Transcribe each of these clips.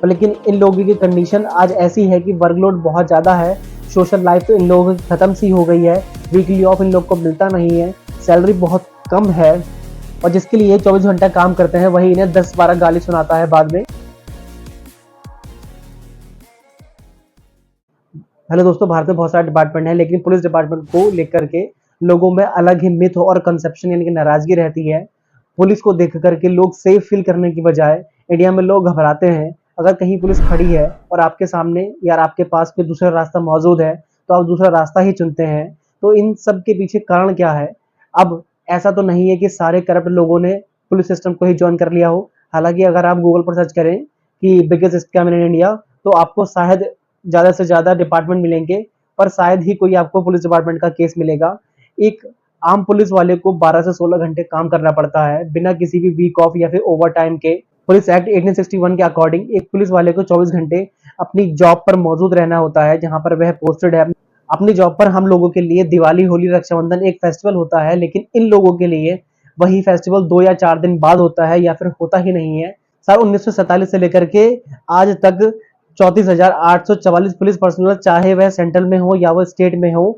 लेकिन इन लोगों की कंडीशन आज ऐसी है कि वर्कलोड बहुत ज़्यादा है, सोशल लाइफ तो इन लोगों की ख़त्म सी हो गई है, वीकली ऑफ इन लोग को मिलता नहीं है, सैलरी बहुत कम है और जिसके लिए 24 घंटा काम करते हैं वही इन्हें 10-12 गाली सुनाता है बाद में। हेलो दोस्तों, भारत में बहुत सारे डिपार्टमेंट हैं, लेकिन पुलिस डिपार्टमेंट को लेकर के लोगों में अलग ही मिथ और कंसेप्शन यानी कि नाराजगी रहती है। पुलिस को देख करके लोग सेफ फील करने की बजाय इंडिया में लोग घबराते हैं। अगर कहीं पुलिस खड़ी है और आपके सामने या आपके पास कोई दूसरा रास्ता मौजूद है तो आप दूसरा रास्ता ही चुनते हैं। तो इन सब के पीछे कारण क्या है? अब ऐसा तो नहीं है कि सारे करप्ट लोगों ने पुलिस सिस्टम को ही ज्वाइन कर लिया हो। हालांकि अगर आप गूगल पर सर्च करें कि बिगेस्ट स्कैम इन इंडिया तो आपको शायद ज़्यादा से ज़्यादा डिपार्टमेंट मिलेंगे, पर शायद ही कोई आपको पुलिस डिपार्टमेंट का केस मिलेगा। एक आम पुलिस वाले को 12 से 16 घंटे काम करना पड़ता है बिना किसी भी वीक ऑफ या फिर ओवर टाइम के। पुलिस एक्ट 1861 के अकॉर्डिंग एक पुलिस वाले को 24 घंटे अपनी जॉब पर मौजूद रहना होता है जहां पर वह पोस्टेड है। अपनी जॉब पर हम लोगों के लिए दिवाली, होली, रक्षाबंधन एक फेस्टिवल होता है, लेकिन इन लोगों के लिए वही फेस्टिवल 2 या 4 दिन बाद होता है या फिर होता ही नहीं है। साल 1947 से लेकर के आज तक 34,844 पुलिस पर्सनल, चाहे वह सेंट्रल में हो या वह स्टेट में हो,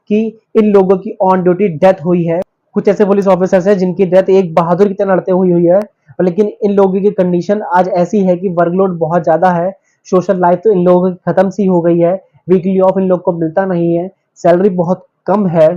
कि इन लोगों की ऑन ड्यूटी डेथ हुई है। कुछ ऐसे पुलिस ऑफिसर्स हैं जिनकी डेथ एक बहादुर की तरह लड़ते हुई है, लेकिन इन लोगों की कंडीशन आज ऐसी है कि वर्कलोड बहुत ज्यादा है, सोशल लाइफ तो इन लोगों की खत्म सी हो गई है, वीकली ऑफ इन लोग को मिलता नहीं है, सैलरी बहुत कम है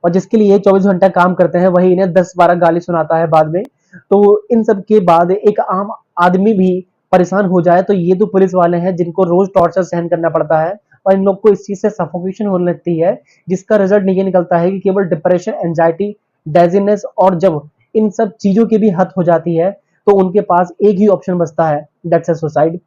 और जिसके लिए 24 घंटा काम करते हैं वही इन्हें 10-12 गाली सुनाता है बाद में। तो इन सब के बाद एक आम आदमी भी परेशान हो जाए तो ये तो पुलिस वाले हैं जिनको रोज टॉर्चर सहन करना पड़ता है और इन लोग को इस चीज से सफोकेशन होने लगती है, जिसका रिजल्ट ये निकलता है कि केवल डिप्रेशन, एंजाइटी, डेजीनेस और जब इन सब चीजों की भी हद हो जाती है तो उनके पास एक ही ऑप्शन बचता है, दैट्स अ सुसाइड।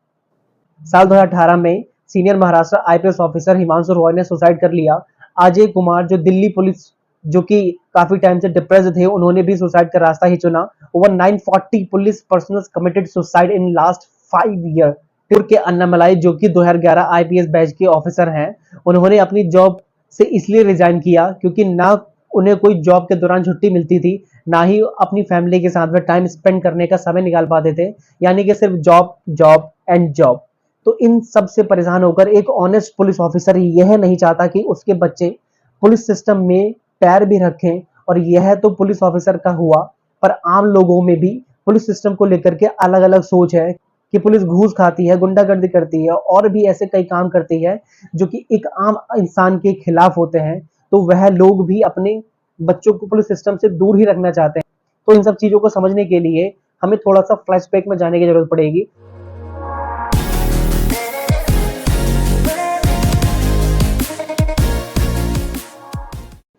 साल 2018 में senior Maharashtra IPS officer Himanshu Roy ने सुसाइड कर लिया। अजय कुमार जो दिल्ली पुलिस जो कि काफी टाइम से डिप्रेस्ड थे, उन्होंने भी सुसाइड का रास्ता ही चुना। Over 940 police personal committed suicide in last 5 year. फिर के अन्नामलाई जो कि 2011 आईपीएस बैच के ऑफिसर हैं, उन्होंने अपनी जॉब से इसलिए रिजाइन किया क्योंकि ना उन्हें कोई जॉब के दौरान छुट्टी मिलती थी, ना ही अपनी फैमिली के साथ में टाइम स्पेंड करने का समय निकाल पाते थे, यानी कि सिर्फ जॉब जॉब एंड जॉब। तो इन सब से परेशान होकर एक ऑनेस्ट पुलिस ऑफिसर यह नहीं चाहता कि उसके बच्चे पुलिस सिस्टम में पैर भी रखें। और यह तो पुलिस ऑफिसर का हुआ, पर आम लोगों में भी पुलिस सिस्टम को लेकर के अलग अलग सोच है कि पुलिस घूस खाती है, गुंडागर्दी करती है और भी ऐसे कई काम करती है जो कि एक आम इंसान के खिलाफ होते हैं। तो वह लोग भी अपने बच्चों को पुलिस सिस्टम से दूर ही रखना चाहते हैं। तो इन सब चीजों को समझने के लिए हमें थोड़ा सा फ्लैशबैक में जाने की जरूरत पड़ेगी।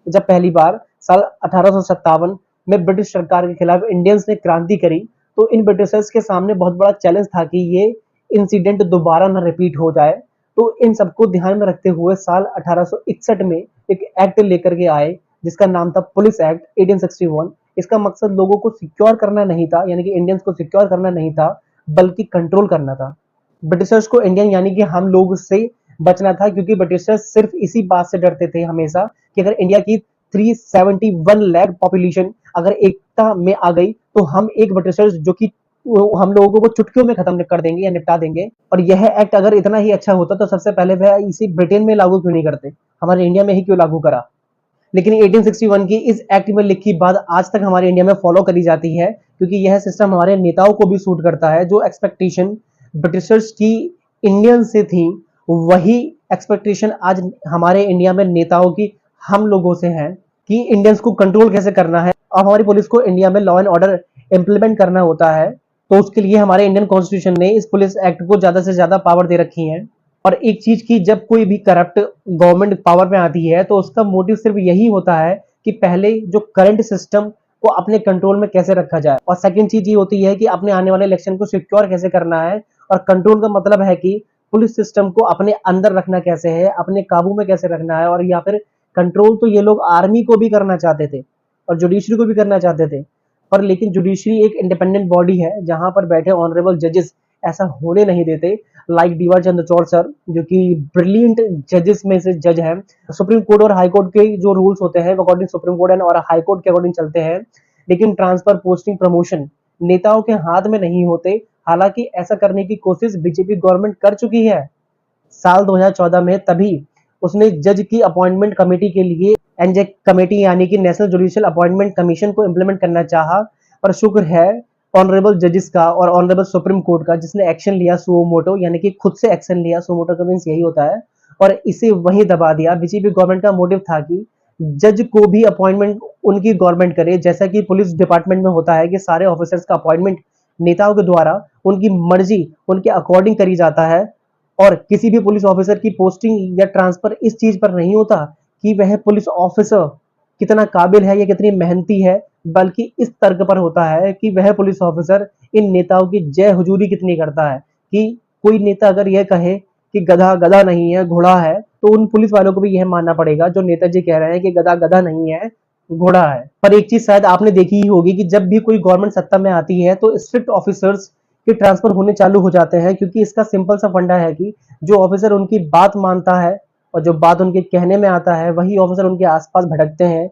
जब पहली बार साल 1857 में ब्रिटिश सरकार के खिलाफ इंडियंस ने क्रांति करी तो इन ब्रिटिशर्स के सामने बहुत बड़ा चैलेंज था कि ये इंसिडेंट दोबारा न रिपीट हो जाए। तो इन सबको ध्यान में रखते हुए साल 1861 में एक एक्ट लेकर के आए जिसका नाम था पुलिस एक्ट 1861। इसका मकसद लोगों को सिक्योर करना नहीं था, यानी कि इंडियंस को सिक्योर करना नहीं था, बल्कि कंट्रोल करना था। ब्रिटिशर्स को इंडियन यानी कि हम लोग से बचना था, क्योंकि ब्रिटिशर्स सिर्फ इसी बात से डरते थे हमेशा कि अगर इंडिया की 371 लाख पॉपुलेशन अगर एकता में आ गई तो हम एक ब्रिटिशर्स जो कि हम लोगों को चुटकियों में खत्म कर देंगे या निपटा देंगे। और यह एक्ट अगर इतना ही अच्छा होता तो सबसे पहले वह इसी ब्रिटेन में लागू क्यों नहीं करते, हमारे इंडिया में ही क्यों लागू करा। लेकिन 1861 की इस एक्ट में लिखी बात आज तक हमारे इंडिया में फॉलो करी जाती है, क्योंकि यह सिस्टम हमारे नेताओं को भी सूट करता है। जो एक्सपेक्टेशन ब्रिटिशर्स की इंडियन से थी वही एक्सपेक्टेशन आज हमारे इंडिया में नेताओं की हम लोगों से है कि इंडियंस को कंट्रोल कैसे करना है। अब हमारी पुलिस को इंडिया में लॉ एंड ऑर्डर इंप्लीमेंट करना होता है, तो उसके लिए हमारे इंडियन कॉन्स्टिट्यूशन ने इस पुलिस एक्ट को ज्यादा से ज्यादा पावर दे रखी है। और एक चीज की जब कोई भी करप्ट गवर्नमेंट पावर में आती है तो उसका मोटिव सिर्फ यही होता है कि पहले जो करंट सिस्टम को अपने कंट्रोल में कैसे रखा जाए, और सेकंड चीज ये होती है कि अपने आने वाले इलेक्शन को सिक्योर कैसे करना है। और कंट्रोल का मतलब है कि पुलिस सिस्टम को अपने अंदर रखना कैसे है, अपने काबू में कैसे रखना है। और या फिर कंट्रोल तो ये लोग आर्मी को भी करना चाहते थे और जुडिशरी को भी करना चाहते थे, पर लेकिन जुडिशरी एक इंडिपेंडेंट बॉडी है जहां पर बैठे ऑनरेबल जजेस ऐसा होने नहीं देते। लाइक डीवार चंद्रचूड़ सर जो कि ब्रिलियंट जजेस में से जज हैं। सुप्रीम कोर्ट और हाई कोर्ट के जो रूल्स होते हैं अकॉर्डिंग सुप्रीम कोर्ट एंड और हाई कोर्ट के अकॉर्डिंग चलते हैं, लेकिन ट्रांसफर, पोस्टिंग, प्रमोशन नेताओं के हाथ में नहीं होते, हालांकि ऐसा करने की कोशिश बीजेपी गवर्नमेंट कर चुकी है। साल 2014 में तभी उसने जज की अपॉइंटमेंट कमेटी के लिए एनजेक कमेटी यानी कि नेशनल जुडिशियल अपॉइंटमेंट कमीशन को इम्प्लीमेंट करना चाहा, पर शुक्र है ऑनरेबल जजेस का और ऑनरेबल सुप्रीम कोर्ट का, जिसने एक्शन लिया सुओ मोटो, यानी कि खुद से एक्शन लिया। सुओ मोटो का मीन्स यही होता है, और इसे वहीं दबा दिया। बीजेपी गवर्नमेंट का मोटिव था कि जज को भी अपॉइंटमेंट उनकी गवर्नमेंट करे, जैसा कि पुलिस डिपार्टमेंट में होता है कि सारे ऑफिसर्स का अपॉइंटमेंट नेताओं के द्वारा उनकी मर्जी, उनके अकॉर्डिंग करी जाता है। और किसी भी पुलिस ऑफिसर की पोस्टिंग या ट्रांसफर इस चीज पर नहीं होता कि वह पुलिस ऑफिसर कितना काबिल है या कितनी मेहनती है, बल्कि इस तर्क पर होता है कि वह पुलिस ऑफिसर इन नेताओं की जय हुजूरी कितनी करता है। कि कोई नेता अगर यह कहे कि गधा गधा नहीं है घोड़ा है, तो उन पुलिस वालों को भी यह मानना पड़ेगा जो नेताजी कह रहे हैं कि गधा गधा नहीं है घोड़ा है। पर एक चीज शायद आपने देखी ही होगी कि जब भी कोई गवर्नमेंट सत्ता में आती है तो स्ट्रिक्ट ऑफिसर्स के ट्रांसफर होने चालू हो जाते हैं, क्योंकि इसका सिंपल सा फंडा है कि जो ऑफिसर उनकी बात मानता है और जो बात उनके कहने में आता है, वही ऑफिसर उनके आसपास भटकते हैं,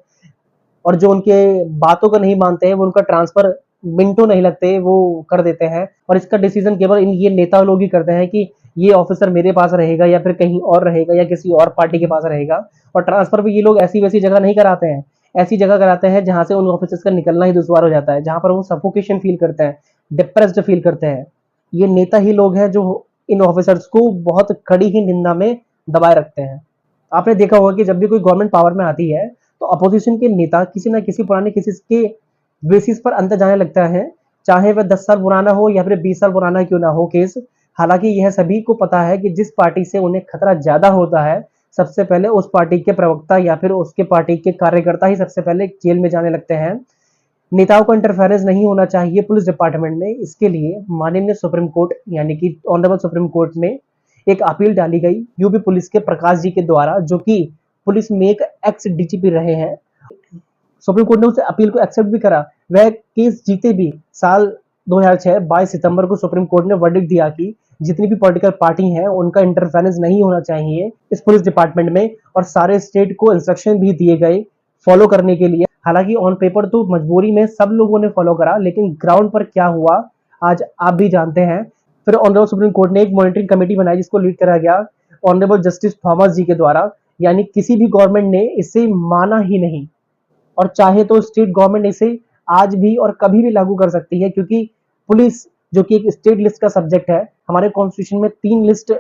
और जो उनके बातों को नहीं मानते हैं वो उनका ट्रांसफर मिनटों नहीं लगते वो कर देते हैं। और इसका डिसीजन केवल इन ये नेता लोग ही करते हैं कि ये ऑफिसर मेरे पास रहेगा या फिर कहीं और रहेगा या किसी और पार्टी के पास रहेगा। और ट्रांसफर भी ये लोग ऐसी वैसी जगह नहीं कराते हैं, ऐसी जगह कराते हैं जहां से उन ऑफिसर्स का निकलना ही दुश्वार हो जाता है, जहां पर वो सफोकेशन फील करते हैं, डिप्रेस्ड फील करते हैं। ये नेता ही लोग हैं जो इन ऑफिसर्स को बहुत कड़ी ही निंदा में दबाए रखते हैं। आपने देखा होगा कि जब भी कोई गवर्नमेंट पावर में आती है तो अपोजिशन के नेता किसी ना किसी पुराने केसेस के बेसिस पर अंदर जाने लगता है, चाहे वह 10 साल पुराना हो या फिर 20 साल पुराना क्यों ना हो केस। हालांकि यह सभी को पता है कि जिस पार्टी से उन्हें खतरा ज्यादा होता है, सबसे पहले उस पार्टी के प्रवक्ता या फिर उसके पार्टी के कार्यकर्ता ही सबसे पहले जेल में जाने लगते हैं। नेताओं का इंटरफेरेंस नहीं होना चाहिए पुलिस डिपार्टमेंट में, इसके लिए माननीय सुप्रीम कोर्ट यानी कि ऑनरेबल सुप्रीम कोर्ट में एक अपील डाली गई यूपी पुलिस के प्रकाश जी के द्वारा, जो कि पुलिस में एक एक्स डीजीपी रहे हैं। सुप्रीम कोर्ट ने उस अपील को एक्सेप्ट भी करा, वह केस जीते भी। साल 2006 22 सितंबर को सुप्रीम कोर्ट ने वर्डिक्ट दिया कि जितनी भी पॉलिटिकल पार्टी हैं उनका इंटरफेरेंस नहीं होना चाहिए इस पुलिस डिपार्टमेंट में, और सारे स्टेट को इंस्ट्रक्शन भी दिए गए फॉलो करने के लिए। हालांकि ऑन पेपर तो मजबूरी में सब लोगों ने फॉलो करा, लेकिन ग्राउंड पर क्या हुआ आज आप भी जानते हैं। फिर ऑनरेबल सुप्रीम कोर्ट ने एक मॉनिटरिंग कमेटी बनाई जिसको लीड करा गया ऑनरेबल जस्टिस थॉमस जी के द्वारा। यानी किसी भी गवर्नमेंट ने इसे माना ही नहीं, और चाहे तो स्टेट गवर्नमेंट इसे आज भी और कभी भी लागू कर सकती है, क्योंकि पुलिस जो कि एक स्टेट लिस्ट का सब्जेक्ट है, हमारे कॉन्स्टिट्यूशन में 3 list,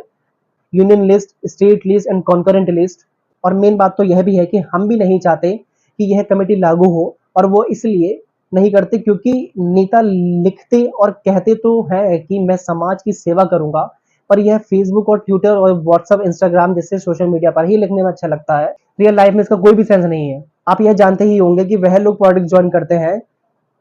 union list, state list and concurrent list. और मेन बात तो यह भी है कि हम भी नहीं चाहते कि यह कमेटी लागू हो, और वो इसलिए नहीं करते क्योंकि नेता लिखते और कहते तो है कि मैं समाज की सेवा करूंगा, पर यह फेसबुक और ट्विटर और व्हाट्सएप इंस्टाग्राम जैसे सोशल मीडिया पर ही लिखने में अच्छा लगता है। रियल लाइफ में इसका कोई भी सेंस नहीं है। आप यह जानते ही होंगे कि वह लोग पॉलिटिक्स ज्वाइन करते हैं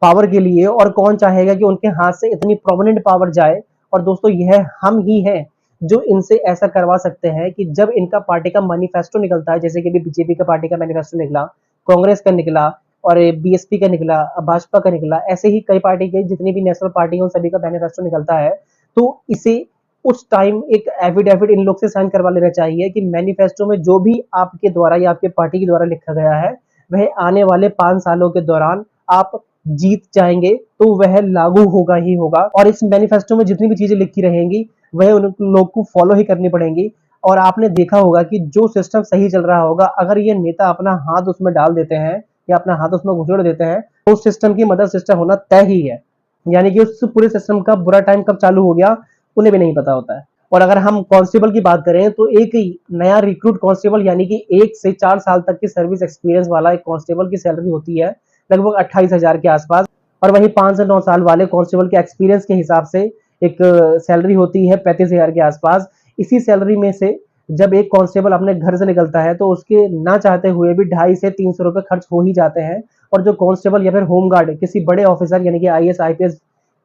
पावर के लिए, और कौन चाहेगा कि उनके हाथ से इतनी प्रोमिनेंट पावर जाए। और दोस्तों यह हम ही हैं जो इनसे ऐसा करवा सकते हैं कि जब इनका पार्टी का मैनिफेस्टो निकलता है, जैसे कि अभी बीजेपी का पार्टी का मैनिफेस्टो निकला, कांग्रेस का निकला और बीएसपी का निकला, भाजपा का निकला, ऐसे ही कई पार्टी के जितनी भी नेशनल पार्टी है उन सभी का मैनिफेस्टो निकलता है, तो इसे उस टाइम एक एफिडेविट इन लोग से साइन करवा लेना चाहिए कि मैनिफेस्टो में जो भी आपके द्वारा या आपके पार्टी के द्वारा लिखा गया है वह आने वाले 5 सालों के दौरान आप जीत जाएंगे तो वह लागू होगा ही होगा। और इस मैनिफेस्टो में जितनी भी चीजें लिखी रहेंगी वह उन लोग को फॉलो ही करनी पड़ेंगी। और आपने देखा होगा कि जो सिस्टम सही चल रहा होगा, अगर ये नेता अपना हाथ उसमें डाल देते हैं या अपना हाथ उसमें घुसेड़ देते हैं, तो उस सिस्टम की मदर सिस्टम होना तय ही है। यानी कि उस पूरे सिस्टम का बुरा टाइम कब चालू हो गया उन्हें भी नहीं पता होता है। और अगर हम कांस्टेबल की बात करें तो एक नया रिक्रूट कांस्टेबल यानी कि 1 से 4 साल तक की सर्विस एक्सपीरियंस वाला एक कांस्टेबल की सैलरी होती है लगभग 28,000 के आसपास, और वही 5 से 9 साल वाले कांस्टेबल के एक्सपीरियंस के हिसाब से एक सैलरी होती है 35,000 के आसपास। इसी सैलरी में से जब एक कांस्टेबल अपने घर से निकलता है तो उसके ना चाहते हुए भी 250 से 300 रुपए खर्च हो ही जाते हैं। और जो कांस्टेबल या फिर होमगार्ड किसी बड़े ऑफिसर यानी कि आईएएस आईपीएस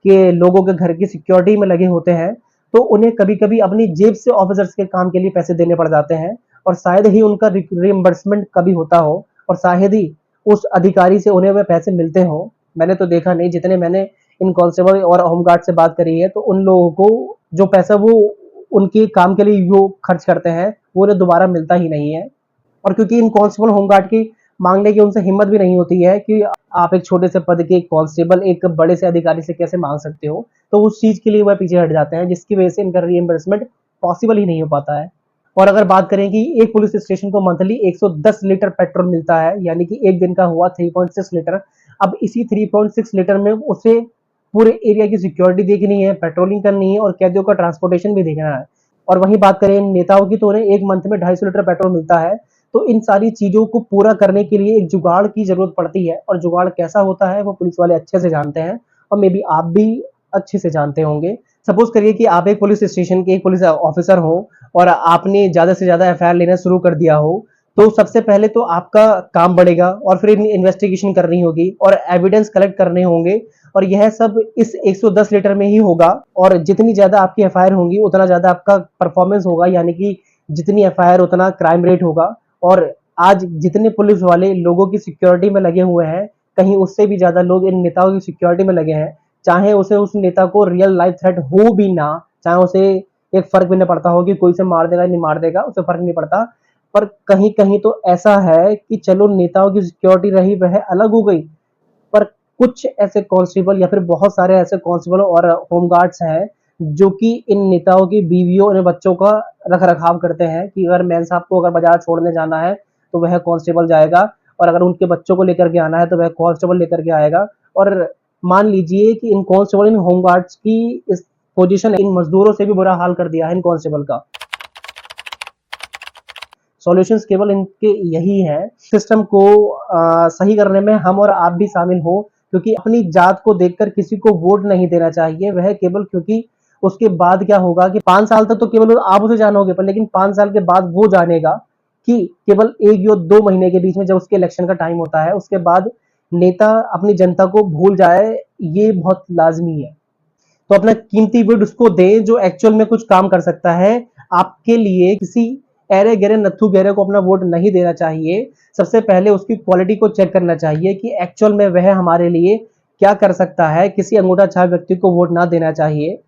के लोगों के घर की सिक्योरिटी में लगे होते हैं, तो उन्हें कभी कभी अपनी जेब से ऑफिसर्स के काम के लिए पैसे देने पड़ जाते हैं, और शायद ही उनका रिइंबर्समेंट कभी होता हो, और शायद ही उस अधिकारी से उन्हें वे पैसे मिलते हो। मैंने तो देखा नहीं, जितने मैंने इन कांस्टेबल और होमगार्ड से बात करी है, तो उन लोगों को जो पैसा वो उनके काम के लिए जो खर्च करते हैं वो उन्हें दोबारा मिलता ही नहीं है। और क्योंकि इन कांस्टेबल होमगार्ड की मांगने की उनसे हिम्मत भी नहीं होती है कि आप एक छोटे से पद के एक कांस्टेबल एक बड़े से अधिकारी से कैसे मांग सकते हो। तो उस चीज के लिए वह पीछे हट जाते हैं, जिसकी वजह से इनका रीइंबर्समेंट पॉसिबल ही नहीं हो पाता है। और अगर बात करें कि एक पुलिस स्टेशन को मंथली 110 लीटर पेट्रोल मिलता है, यानी कि एक दिन का हुआ 3.6 लीटर। अब इसी 3.6 लीटर में उसे पूरे एरिया की सिक्योरिटी देखनी है, पेट्रोलिंग करनी है और कैदियों का ट्रांसपोर्टेशन भी देखना है। और वहीं बात करें नेताओं की, तो उन्हें एक मंथ में 250 लीटर पेट्रोल मिलता है। तो इन सारी चीजों को पूरा करने के लिए एक जुगाड़ की जरूरत पड़ती है, और जुगाड़ कैसा होता है वो पुलिस वाले अच्छे से जानते हैं, और मे बी आप भी अच्छे से जानते होंगे। सपोज करिए कि आप एक पुलिस स्टेशन के एक पुलिस ऑफिसर हो और आपने ज्यादा से ज्यादा एफआईआर लेना शुरू कर दिया हो। तो सबसे पहले तो आपका काम बढ़ेगा और फिर इन्वेस्टिगेशन करनी होगी और एविडेंस कलेक्ट करने होंगे, और यह सब इस 110 लीटर में ही होगा। और जितनी ज्यादा आपकी एफआईआर होंगी उतना ज्यादा आपका परफॉर्मेंस होगा, यानी कि जितनी एफआईआर उतना क्राइम रेट होगा। और आज जितने पुलिस वाले लोगों की सिक्योरिटी में लगे हुए हैं, कहीं उससे भी ज्यादा लोग इन नेताओं की सिक्योरिटी में लगे हैं। चाहे उसे उस नेता को रियल लाइफ थ्रेट हो भी ना, चाहे उसे एक फर्क भी नहीं पड़ता हो कि कोई से मार देगा नहीं मार देगा, उसे फर्क नहीं पड़ता। पर कहीं कहीं तो ऐसा है कि चलो नेताओं की सिक्योरिटी रही वह अलग हो गई, पर कुछ ऐसे कांस्टेबल या फिर बहुत सारे ऐसे कांस्टेबल और होमगार्ड्स हैं जो कि इन नेताओं की बीवियों और बच्चों का रख रखाव करते हैं, कि अगर मैन साहब को अगर बाजार छोड़ने जाना है तो वह कांस्टेबल जाएगा, और अगर उनके बच्चों को लेकर के आना है तो वह कांस्टेबल लेकर के आएगा। और मान लीजिए कि इन कांस्टेबल इन होमगार्ड्स की इस पोजीशन इन मजदूरों से भी बुरा हाल कर दिया है इन कांस्टेबल का। सॉल्यूशंस केवल इनके यही है, सिस्टम को सही करने में हम और आप भी शामिल हो, क्योंकि अपनी जात को देखकर किसी को वोट नहीं देना चाहिए। वह केवल क्योंकि उसके बाद क्या होगा कि 5 साल तक तो केवल आप उसे जानोगे, पर लेकिन 5 साल के बाद वो जानेगा कि केवल 1 या 2 महीने के बीच में जब उसके इलेक्शन का टाइम होता है, उसके बाद नेता अपनी जनता को भूल जाए, ये बहुत लाज़मी है। तो अपना कीमती वोट उसको दें जो एक्चुअल में कुछ काम कर सकता है आपके लिए। किसी ऐरे गहरे नत्थु गहरे को अपना वोट नहीं देना चाहिए। सबसे पहले उसकी क्वालिटी को चेक करना चाहिए कि एक्चुअल में वह हमारे लिए क्या कर सकता है। किसी अंगूठा छाप व्यक्ति को वोट ना देना चाहिए।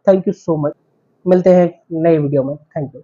Thank you so much. मिलते हैं नए वीडियो में। Thank you.